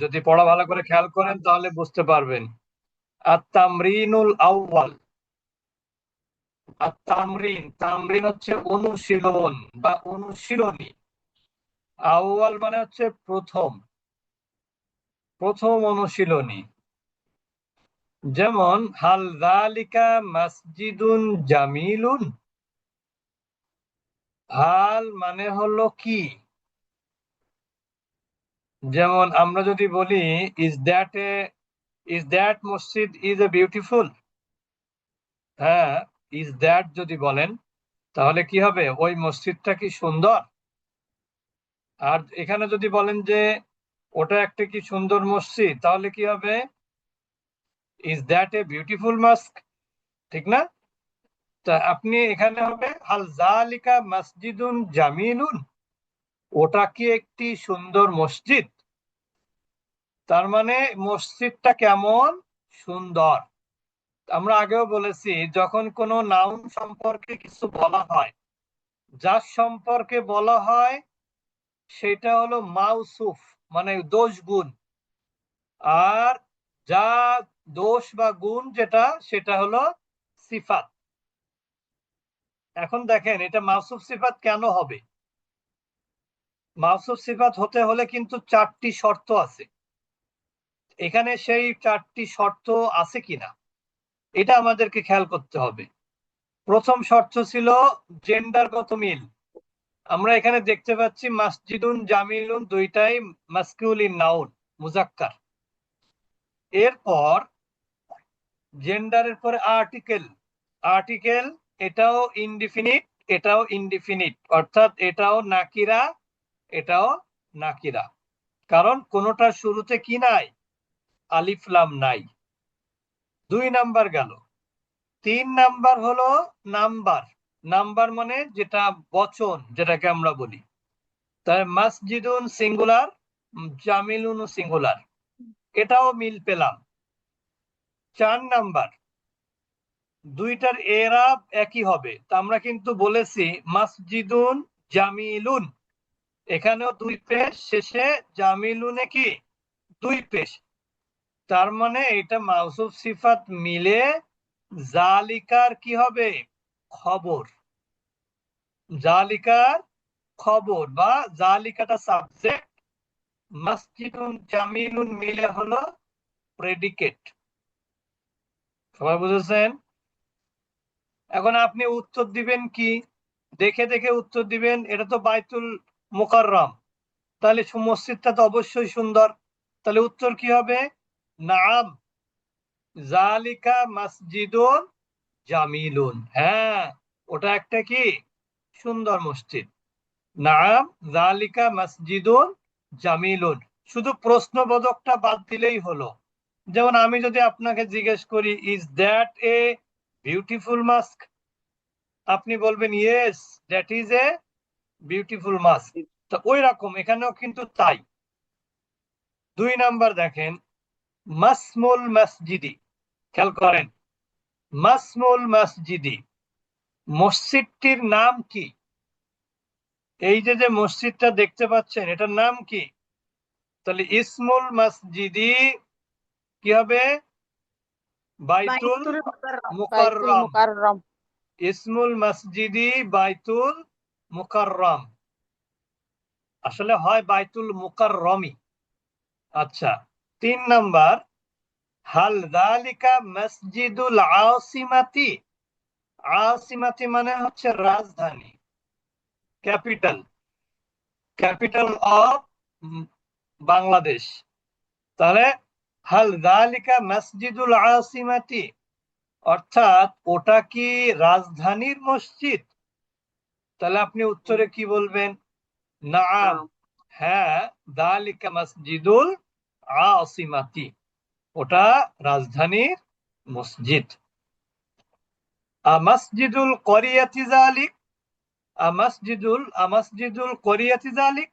যদি পড়া ভালো করে খেয়াল করেন তাহলে বুঝতে পারবেন। আত-তামরিনুল আউয়াল, আত-তামরিন, তামরিন হচ্ছে অনুশীলন বা অনুশীলনী। আউয়াল মানে হচ্ছে প্রথম, প্রথম অনুশীলনী। যেমন হাল যালিকা মসজিদুন জামিলুন। হাল মানে হলো কি, যেমন আমরা যদি বলি ইজ দ্যাট মসজিদ ইজ এ বিউটিফুল। হ্যাঁ, ইজ দ্যাট যদি বলেন তাহলে কি হবে, ওই মসজিদটা কি সুন্দর। আর এখানে যদি বলেন যে ওটা একটা কি সুন্দর মসজিদ, তাহলে কি হবে, ইজ দ্যাট এ বিউটিফুল মস্ক, ঠিক না? তা আপনি এখানে হবে হাল জালিকা মসজিদুন জামিলুন, ওটা কি একটি সুন্দর মসজিদ, তার মানে মসজিদটা কেমন, সুন্দর। আমরা আগেও বলেছি যখন কোনো নাউন সম্পর্কে কিছু বলা হয়, যার সম্পর্কে বলা হয় সেটা হলো মাউসুফ, মানে দোষ গুণ। আর যা দোষ বা গুণ যেটা, সেটা হলো সিফাত। এখন দেখেন এটা মাউসুফ সিফাত কেন হবে। মাউসুফ সিফাত হতে হলে কিন্তু 4টি শর্ত আছে। এখানে সেই 4টি শর্ত আছে কিনা এটা আমাদেরকে খেয়াল করতে হবে। প্রথম শর্ত ছিল জেন্ডারগত মিল। আমরা এখানে দেখতে পাচ্ছি মসজিদুন জামিলুন দুইটাই মাসকুলিন নাউন, মুজাক্কার। এরপর জেন্ডারের পরে আর্টিকেল, আর্টিকেল এটাও ইনডিফিনিট, এটাও ইনডিফিনিট, অর্থাৎ এটাও নাকিরা, এটাও নাকিরা। কারণ কোনোটার শুরুতে কি নাই, আলিফ লাম নাই। 2 নাম্বার গেল। 3 নাম্বার হলো নাম্বার। নাম্বার মানে যেটা বচন, যেটাকে আমরা বলি। তাই মসজিদুন সিঙ্গুলার, জামিলুন সিঙ্গুলার, এটাও মিল পেলাম। 4 নাম্বার, দুইটার এরাব একই হবে। তা আমরা কিন্তু বলেছি মসজিদুন জামিলুন, এখানেও 2 পেশ, শেষে জামিলুনে কি 2 পেশ। তার মানে এটা মাউসুফ সিফাত মিলে জালিকার কি হবে, খবর। জালিকার খবর বা জালিকাটা সাবজেক্ট, মসজিদুন জামিলুন মিলে হলো প্রেডিকেট। সবাই বুঝেছেন? এখন আপনি উত্তর দিবেন কি, দেখে দেখে উত্তর দিবেন, এটা তো বাইতুল মুকাররম, তাহলে মসজিদটা তো অবশ্যই সুন্দর। তাহলে উত্তর কি হবে, নাম জালিকা মসজিদুন জামিলুন। হ্যাঁ, ওটা একটা কি সুন্দর মসজিদ। নাম জালিকা মসজিদুন জামিলুন। শুধু প্রশ্নবোধকটা বাদ দিলেই হলো। যেমন আমি যদি আপনাকে জিজ্ঞেস করি is that a beautiful mask, আপনি বলবেন yes that is a beautiful mask. তো ওই রকম এখানেও কিন্তু তাই। 2 নাম্বার দেখেন মাসমুল মসজিদি, খেয়াল করেন, মাসমুল মসজিদি, মসজিদটির নাম কি। এই যে যে মসজিদটা দেখতে পাচ্ছেন এটার নাম কি, তাহলে ইসমুল মসজিদি কি হবে, বাইতুল বাইতুল মুকাররম, বাইতুল মুকাররম। মুকাররম। ইসমুল মসজিদি বাইতুল মুকাররম, আসলে হয় বাইতুল মুকাররমি। আচ্ছা, 3 নাম্বার হাল যালিকা মসজিদুল আসিমাতি। আসিমাতি মানে হচ্ছে রাজধানী, ক্যাপিটাল, ক্যাপিটাল অফ বাংলাদেশ। তাহলে হাল যালিকা মসজিদুল আসিমাতি, অর্থাৎ ওটা কি রাজধানীর মসজিদ। তাহলে আপনি উত্তরে কি বলবেন, নাম, হ্যাঁ, যালিকা মসজিদুল আসিমাতি, ওটা রাজধানীর মসজিদ। আমাসজিদুল করিয়াতি যালিক, আমাসজিদুল করিয়াতি যালিক,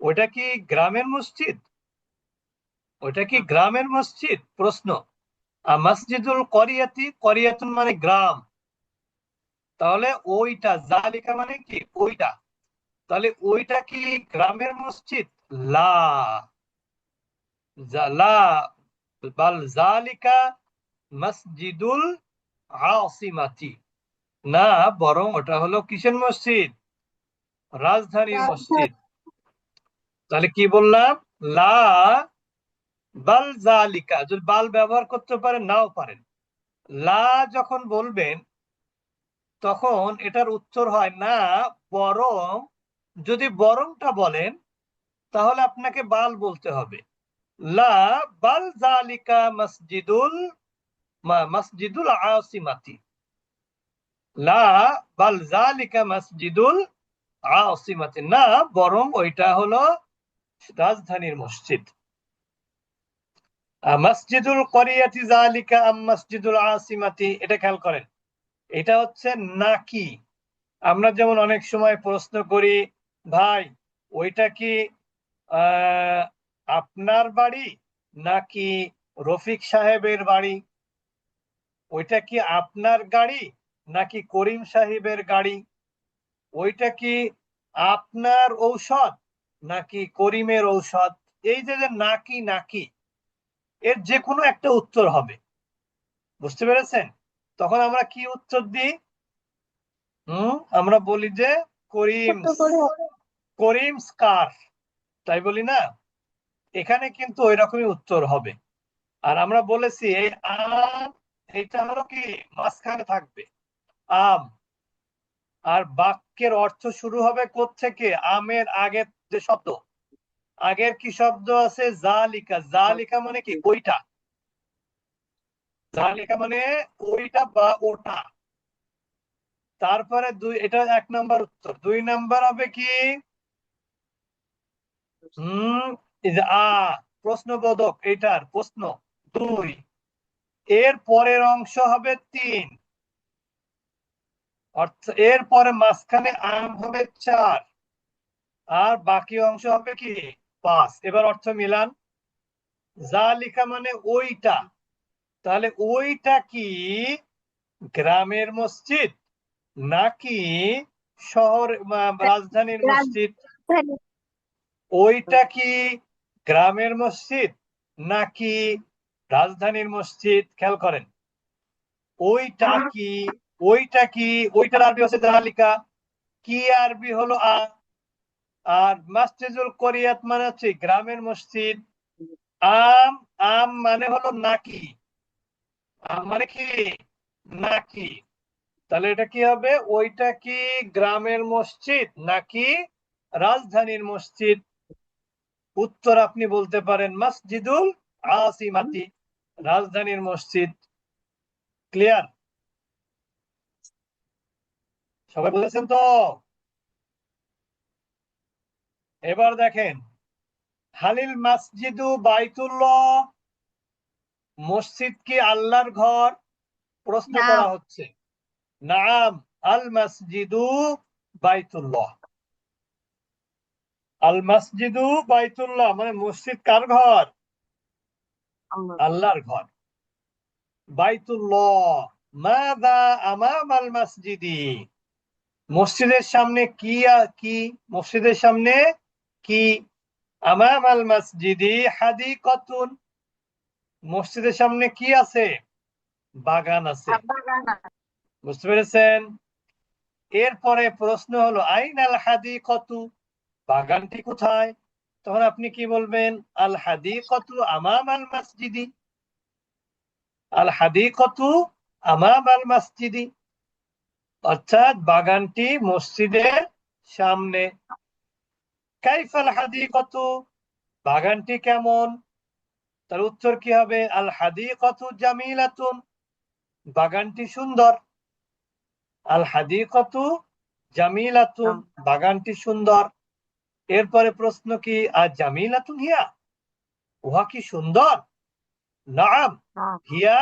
ওটা কি গ্রামের মসজিদ, ওটা কি গ্রামের মসজিদ, প্রশ্ন। আমাসজিদুল করিয়াতি, করিয়াতুন মানে গ্রাম, তাহলে ওইটা, জালিকা মানে কি ওইটা, তাহলে ওইটা কি গ্রামের মসজিদ, লা। লা বাল জালিকা মসজিদুল আসিমাতি, না বরং ওটা হলো কিসের মসজিদ? রাজধানীর মসজিদ। তাহলে কি বললাম? লা বাল জালিকা, যদি বাল ব্যবহার করতে পারেন নাও পারেন, লা যখন বলবেন তখন এটার উত্তর হয় না বরং। যদি বরংটা বলেন তাহলে আপনাকে বাল বলতে হবে। লা বাল জালিকা মসজিদুল আসিমাতি, লা বাল জালিকা মসজিদুল আসিমাতি, না বরং ওইটা হলো রাজধানীর মসজিদ। মসজিদুল করিয়াতি জালিকা আম মসজিদুল আসিমাতি, এটা খেয়াল করেন, এটা হচ্ছে নাকি। আমরা যেমন অনেক সময় প্রশ্ন করি, ভাই ওইটা কি আপনার বাড়ি নাকি রফিক সাহেবের বাড়ি? ওইটা কি আপনার গাড়ি নাকি করিম সাহেবের গাড়ি? ওইটা কি আপনার ঔষধ নাকি করিমের ঔষধ? এই যে যে নাকি নাকি, এর যে কোনো একটা উত্তর হবে, বুঝতে পেরেছেন? তখন আমরা কি উত্তর দিই? আমরা বলি যে করিমস, করিমস কার, তাই বলি না? এখানে কিন্তু ওই রকমই উত্তর হবে। আর আমরা বলেছি এই আম, এটা হলো কি মাঝখানে থাকবে আম, আর বাক্যের অর্থ শুরু হবে কোত্থেকে? আমের আগের যে শব্দ, আগের কি শব্দ আছে? জালিকা, জালিকা মানে কি? ওইটা, জালিকা মানে ওইটা বা ওটা। তারপরে দুই, এটা 1 নম্বর উত্তর। 2 নম্বর হবে কি? এই যে প্রশ্নবোধক, এটার প্রশ্ন 2, এর পরের অংশ হবে 3, অর্থাৎ এর পরে মাঝখানে আম হবে 4, আর বাকি অংশ হবে কি 5। এবার অর্থ মিলান। জালিকা মানে ওইটা, তাহলে ওইটা কি গ্রামের মসজিদ নাকি শহর রাজধানীর মসজিদ? ওইটা কি গ্রামের মসজিদ নাকি রাজধানীর মসজিদ? খেয়াল করেন, ওইটা কি, ওইটা কি, ওইটার আরবি হচ্ছে জালিকা, কি আরবি হলো আর মাসজিদুল করিয়াত মানে হচ্ছে গ্রামের মসজিদ। আম, আম মানে হলো নাকি, আম মানে কি নাকি। তাহলে এটা কি হবে? ওইটা কি গ্রামের মসজিদ নাকি রাজধানীর মসজিদ? উত্তর আপনি বলতে পারেন মসজিদুল আসিমাতি, রাজধানীর মসজিদ। ক্লিয়ার? সবাই বুঝেছেন তো? এবার দেখেন, হালিল মসজিদু বাইতুল্লাহ, মসজিদ কি আল্লাহর ঘর? প্রশ্ন করা হচ্ছে। নাম, আল মসজিদু বাইতুল্লাহ, আল মসজিদু বাইতুল্লাহ মানে মসজিদ কার ঘর? আল্লাহর ঘর। বাইতুল্লাহ মাযা আমাম আল মসজিদি, মসজিদের সামনে কি কি? মসজিদের সামনে কি? আমাম আল মসজিদি হাদিকাতুন, মসজিদের সামনে কি আছে? বাগান আছে। বুঝতে পেরেছেন? এরপরে প্রশ্ন হলো আইনাল হাদিকাতু, বাগানটি কোথায়? তখন আপনি কি বলবেন? আল হাদিকাতু আমাম আল মসজিদি, আল হাদিকাতু আমাম আল মসজিদি, অর্থাৎ বাগানটি মসজিদের সামনে। কাইফাল হাদিকাতু, বাগানটি কেমন? তার উত্তর কি হবে? আল হাদিকাতু জামিলাতুন, বাগানটি সুন্দর। আল হাদিকাতু জামিলাতুন, বাগানটি সুন্দর। এরপরে প্রশ্ন কি? আর জামিলাতুন হিয়া, উহা কি সুন্দর? নাম, হিয়া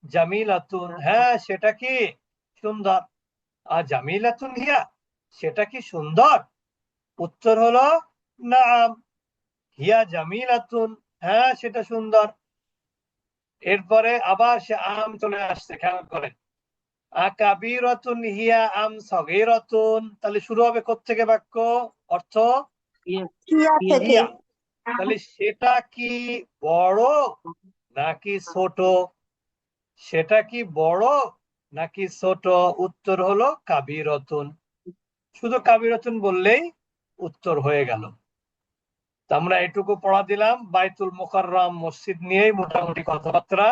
জামিলাতুন, হ্যাঁ সেটা কি সুন্দর। আর জামিলাতুন হিয়া, সেটা কি সুন্দর? উত্তর হলো নাম, হিয়া জামিলাতুন, হ্যাঁ সেটা সুন্দর। এরপরে আবার সে আম চলে আসছে, খেয়াল করেন। আকাবিরাতুন হিয়া আম সগীরাতুন, তাহলে শুরু হবে কোত্থেকে বাক্য? অর্থ হিয়া, তাহলে সেটা কি বড় নাকি ছোট? সেটা কি বড় নাকি ছোট? উত্তর হলো কাবিরতুন। শুধু কাবিরতুন বললেই উত্তর হয়ে গেল। আমরা এটুকু পড়া দিলাম বাইতুল মুকাররম মসজিদ নিয়েই মোটামুটি কথাবার্তা।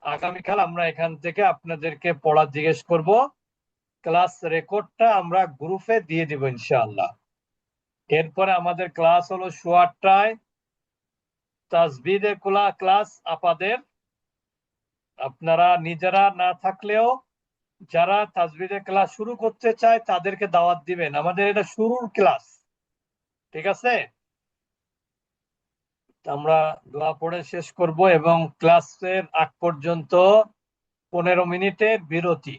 আগামীকাল আমরা এখান থেকে আপনাদেরকে পড়া জিজ্ঞেস করব। ক্লাস রেকর্ডটা আমরা গ্রুপে দিয়ে দিব ইনশাআল্লাহ। এরপরে আমাদের ক্লাস হলো 8:30টায়। তাসবিদের ক্লাস আপাদের। আপনারা নিজেরা না থাকলেও যারা তাসবিদের ক্লাস শুরু করতে চায় তাদেরকে দাওয়াত দিবেন। আমাদের এটা শুরুর ক্লাস, ঠিক আছে? আমরা দোয়া পড়ে শেষ করব এবং ক্লাসের আগ পর্যন্ত 15 মিনিটের বিরতি।